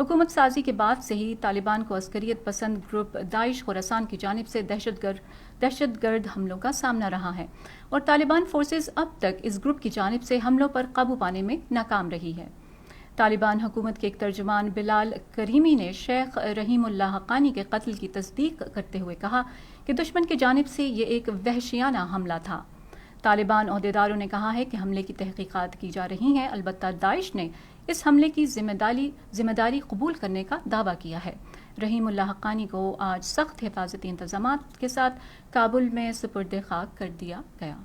حکومت سازی کے بعد سے ہی طالبان کو عسکریت پسند گروپ داعش خراسان کی جانب سے دہشت گرد حملوں کا سامنا رہا ہے اور طالبان فورسز اب تک اس گروپ کی جانب سے حملوں پر قابو پانے میں ناکام رہی ہے۔ طالبان حکومت کے ایک ترجمان بلال کریمی نے شیخ رحیم اللہ حقانی کے قتل کی تصدیق کرتے ہوئے کہا کہ دشمن کی جانب سے یہ ایک وحشیانہ حملہ تھا۔ طالبان عہدیداروں نے کہا ہے کہ حملے کی تحقیقات کی جا رہی ہیں، البتہ داعش نے اس حملے کی ذمہ داری قبول کرنے کا دعویٰ کیا ہے۔ رحیم اللہ حقانی کو آج سخت حفاظتی انتظامات کے ساتھ کابل میں سپرد خاک کر دیا گیا۔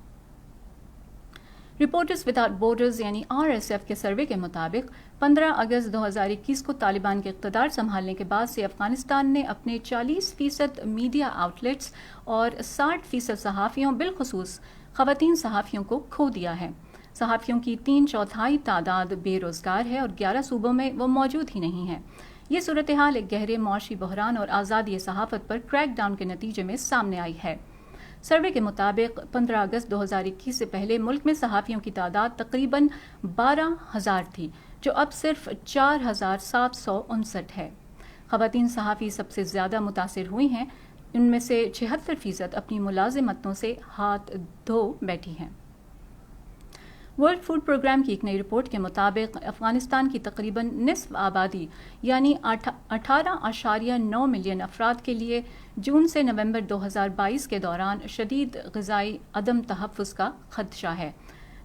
رپورٹرز وداؤٹ بارڈرز یعنی RSF کے سروے کے مطابق 15 اگست 2021 کو طالبان کے اقتدار سنبھالنے کے بعد سے افغانستان نے اپنے 40% میڈیا آؤٹ لیٹس اور 60% صحافیوں بالخصوص خواتین صحافیوں کو کھو دیا ہے۔ صحافیوں کی 3/4 تعداد بے روزگار ہے اور 11 صوبوں میں وہ موجود ہی نہیں ہے۔ یہ صورتحال ایک گہرے معاشی بحران اور آزادی صحافت پر کریک ڈاؤن کے نتیجے میں سامنے آئی ہے۔ سروے کے مطابق 15 اگست 2021 سے پہلے ملک میں صحافیوں کی تعداد تقریباً 12,000 تھی، جو اب صرف 4,759 ہے۔ خواتین صحافی سب سے زیادہ متاثر ہوئی ہیں، ان میں سے 76% اپنی ملازمتوں سے ہاتھ دھو بیٹھی ہیں۔ ورلڈ فوڈ پروگرام کی ایک نئی رپورٹ کے مطابق افغانستان کی تقریباً نصف آبادی یعنی 18.9 ملین افراد کے لیے جون سے نومبر 2022 کے دوران شدید غذائی عدم تحفظ کا خدشہ ہے۔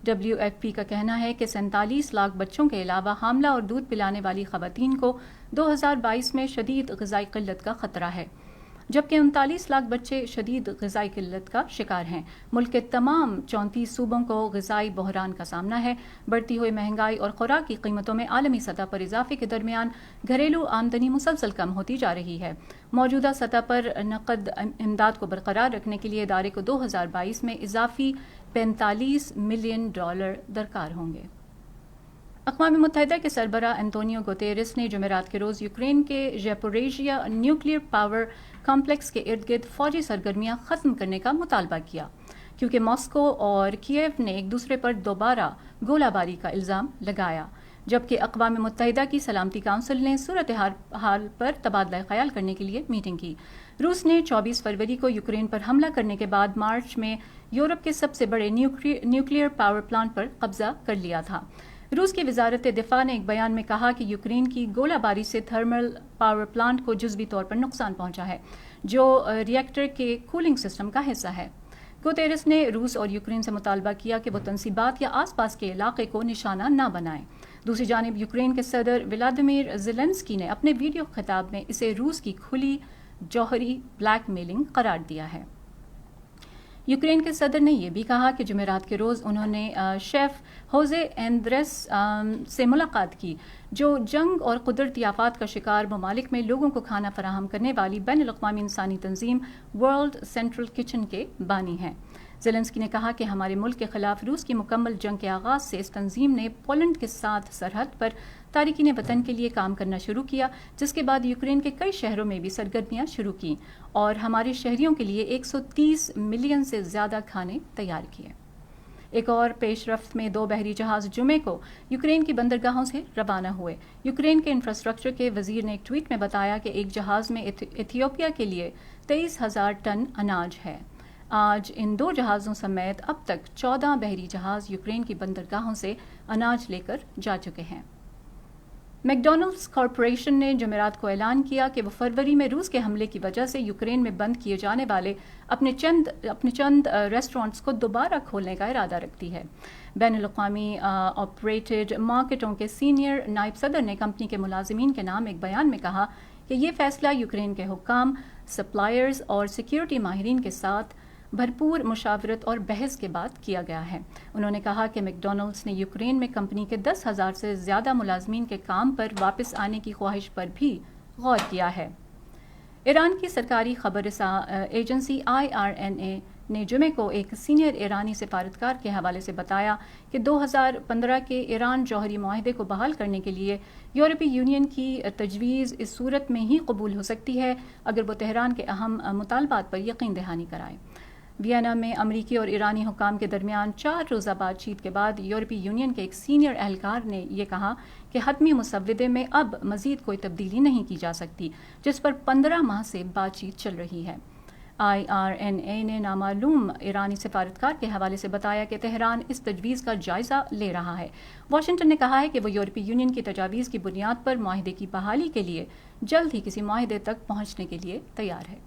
WFP کا کہنا ہے کہ 47 لاکھ بچوں کے علاوہ حاملہ اور دودھ پلانے والی خواتین کو 2022 میں شدید غذائی قلت کا خطرہ ہے، جبکہ 39 لاکھ بچے شدید غذائی قلت کا شکار ہیں۔ ملک کے تمام 34 صوبوں کو غذائی بحران کا سامنا ہے۔ بڑھتی ہوئی مہنگائی اور خوراک کی قیمتوں میں عالمی سطح پر اضافے کے درمیان گھریلو آمدنی مسلسل کم ہوتی جا رہی ہے۔ موجودہ سطح پر نقد امداد کو برقرار رکھنے کے لیے ادارے کو 2022 میں اضافی $45 ملین درکار ہوں گے۔ اقوام متحدہ کے سربراہ انتونیو گوتیرس نے جمعرات کے روز یوکرین کے زیپوریژیا نیوکلیئر پاور کمپلیکس کے ارد گرد فوجی سرگرمیاں ختم کرنے کا مطالبہ کیا، کیونکہ ماسکو اور کییو نے ایک دوسرے پر دوبارہ گولہ باری کا الزام لگایا، جبکہ اقوام متحدہ کی سلامتی کونسل نے صورتحال پر تبادلہ خیال کرنے کے لیے میٹنگ کی۔ روس نے 24 فروری کو یوکرین پر حملہ کرنے کے بعد مارچ میں یورپ کے سب سے بڑے نیوکلیئر پاور پلانٹ پر قبضہ کر لیا تھا۔ روس کی وزارت دفاع نے ایک بیان میں کہا کہ یوکرین کی گولہ باری سے تھرمل پاور پلانٹ کو جزوی طور پر نقصان پہنچا ہے، جو ری ایکٹر کے کولنگ سسٹم کا حصہ ہے۔ گوتیرس نے روس اور یوکرین سے مطالبہ کیا کہ وہ تنصیبات یا آس پاس کے علاقے کو نشانہ نہ بنائیں۔ دوسری جانب یوکرین کے صدر ولادیمیر زیلنسکی نے اپنے ویڈیو خطاب میں اسے روس کی کھلی جوہری بلیک میلنگ قرار دیا ہے۔ یوکرین کے صدر نے یہ بھی کہا کہ جمعرات کے روز انہوں نے شیف ہوزے ایندریس سے ملاقات کی، جو جنگ اور قدرتی آفات کا شکار ممالک میں لوگوں کو کھانا فراہم کرنے والی بین الاقوامی انسانی تنظیم ورلڈ سینٹرل کچن کے بانی ہیں۔ زیلنسکی نے کہا کہ ہمارے ملک کے خلاف روس کی مکمل جنگ کے آغاز سے اس تنظیم نے پولینڈ کے ساتھ سرحد پر تارکین وطن کے لیے کام کرنا شروع کیا، جس کے بعد یوکرین کے کئی شہروں میں بھی سرگرمیاں شروع کیں اور ہمارے شہریوں کے لیے 130 ملین سے زیادہ کھانے تیار کیے۔ ایک اور پیش رفت میں 2 بحری جہاز جمعے کو یوکرین کی بندرگاہوں سے روانہ ہوئے۔ یوکرین کے انفراسٹرکچر کے وزیر نے ایک ٹویٹ میں بتایا کہ ایک جہاز میں ایتھیوپیا کے لیے 23,000 ٹن اناج ہے۔ آج ان 2 جہازوں سمیت اب تک 14 بحری جہاز یوکرین کی بندرگاہوں سے اناج لے کر جا چکے ہیں۔ میک ڈونلڈز کارپوریشن نے جمعرات کو اعلان کیا کہ وہ فروری میں روس کے حملے کی وجہ سے یوکرین میں بند کیے جانے والے اپنے چند ریسٹورانٹس کو دوبارہ کھولنے کا ارادہ رکھتی ہے۔ بین الاقوامی آپریٹڈ مارکیٹوں کے سینئر نائب صدر نے کمپنی کے ملازمین کے نام ایک بیان میں کہا کہ یہ فیصلہ یوکرین کے حکام، سپلائرز اور سیکیورٹی ماہرین کے ساتھ بھرپور مشاورت اور بحث کے بعد کیا گیا ہے۔ انہوں نے کہا کہ میک ڈونلڈز نے یوکرین میں کمپنی کے 10,000 سے زیادہ ملازمین کے کام پر واپس آنے کی خواہش پر بھی غور کیا ہے۔ ایران کی سرکاری خبر رساں ایجنسی IRNA نے جمعے کو ایک سینئر ایرانی سفارتکار کے حوالے سے بتایا کہ 2015 کے ایران جوہری معاہدے کو بحال کرنے کے لیے یورپی یونین کی تجویز اس صورت میں ہی قبول ہو سکتی ہے اگر وہ تہران کے اہم مطالبات پر یقین دہانی کرائے۔ وینا میں امریکی اور ایرانی حکام کے درمیان 4 روزہ بات چیت کے بعد یورپی یونین کے ایک سینئر اہلکار نے یہ کہا کہ حتمی مسودے میں اب مزید کوئی تبدیلی نہیں کی جا سکتی، جس پر 15 ماہ سے بات چیت چل رہی ہے۔ IRNA نے نامعلوم ایرانی سفارتکار کے حوالے سے بتایا کہ تہران اس تجویز کا جائزہ لے رہا ہے۔ واشنگٹن نے کہا ہے کہ وہ یورپی یونین کی تجاویز کی بنیاد پر معاہدے کی بحالی کے لیے جلد ہی کسی معاہدے تک پہنچنے کے لیے تیار ہے۔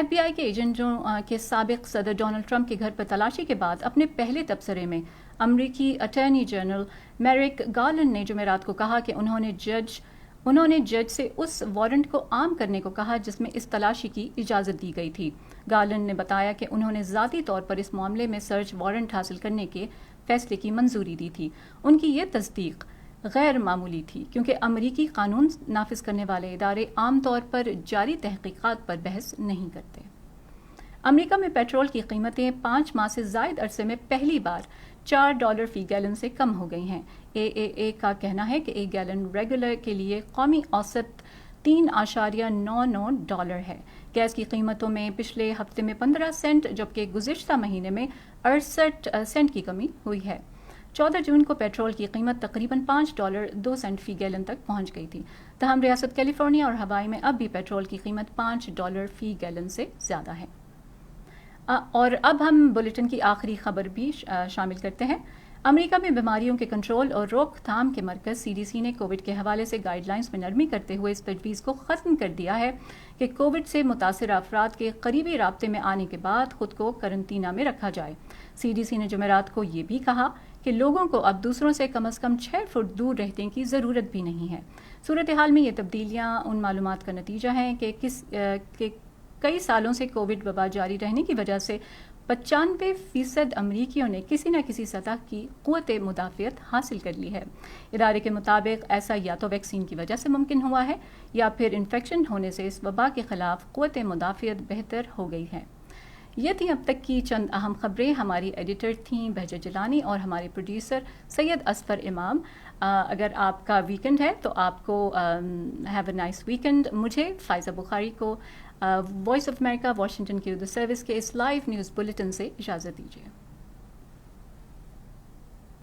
FBI کے ایجنٹوں کے سابق صدر ڈونلڈ ٹرمپ کے گھر پر تلاشی کے بعد اپنے پہلے تبصرے میں امریکی اٹارنی جنرل میرک گارلینڈ نے جمعرات کو کہا کہ انہوں نے جج سے اس وارنٹ کو عام کرنے کو کہا جس میں اس تلاشی کی اجازت دی گئی تھی۔ گارلینڈ نے بتایا کہ انہوں نے ذاتی طور پر اس معاملے میں سرچ وارنٹ حاصل کرنے کے فیصلے کی منظوری دی تھی۔ ان کی یہ تصدیق غیر معمولی تھی کیونکہ امریکی قانون نافذ کرنے والے ادارے عام طور پر جاری تحقیقات پر بحث نہیں کرتے۔ امریکہ میں پیٹرول کی قیمتیں 5 ماہ سے زائد عرصے میں پہلی بار $4 فی گیلن سے کم ہو گئی ہیں۔ AAA کا کہنا ہے کہ 1 گیلن ریگولر کے لیے قومی اوسط $3.99 ہے۔ گیس کی قیمتوں میں پچھلے ہفتے میں 15 سینٹ جبکہ گزشتہ مہینے میں 68 سینٹ کی کمی ہوئی ہے۔ 14 جون کو پیٹرول کی قیمت تقریباً $5.02 فی گیلن تک پہنچ گئی تھی۔ تاہم ریاست کیلیفورنیا اور ہوائی میں اب بھی پیٹرول کی قیمت $5 فی گیلن سے زیادہ ہے۔ اور اب ہم بلیٹن کی آخری خبر بھی شامل کرتے ہیں۔ امریکہ میں بیماریوں کے کنٹرول اور روک تھام کے مرکز CDC نے کووڈ کے حوالے سے گائیڈ لائنز میں نرمی کرتے ہوئے اس تجویز کو ختم کر دیا ہے کہ کووڈ سے متاثرہ افراد کے قریبی رابطے میں آنے کے بعد خود کو قرنطینہ میں رکھا جائے۔ CDC نے جمعرات کو یہ بھی کہا کہ لوگوں کو اب دوسروں سے کم از کم 6 فٹ دور رہنے کی ضرورت بھی نہیں ہے۔ صورتحال میں یہ تبدیلیاں ان معلومات کا نتیجہ ہیں کہ کئی سالوں سے کووڈ وبا جاری رہنے کی وجہ سے 95% امریکیوں نے کسی نہ کسی سطح کی قوت مدافعت حاصل کر لی ہے۔ ادارے کے مطابق ایسا یا تو ویکسین کی وجہ سے ممکن ہوا ہے یا پھر انفیکشن ہونے سے اس وبا کے خلاف قوت مدافعت بہتر ہو گئی ہے۔ یہ تھیں اب تک کی چند اہم خبریں۔ ہماری ایڈیٹر تھیں بہجت جیلانی اور ہمارے پروڈیوسر سید اصفر امام۔ اگر آپ کا ویکنڈ ہے تو آپ کو ہیو اے نائس ویکنڈ۔ مجھے فائزہ بخاری کو وائس آف امریکہ واشنگٹن کی اردو سروس کے اس لائیو نیوز بلیٹن سے اجازت دیجیے۔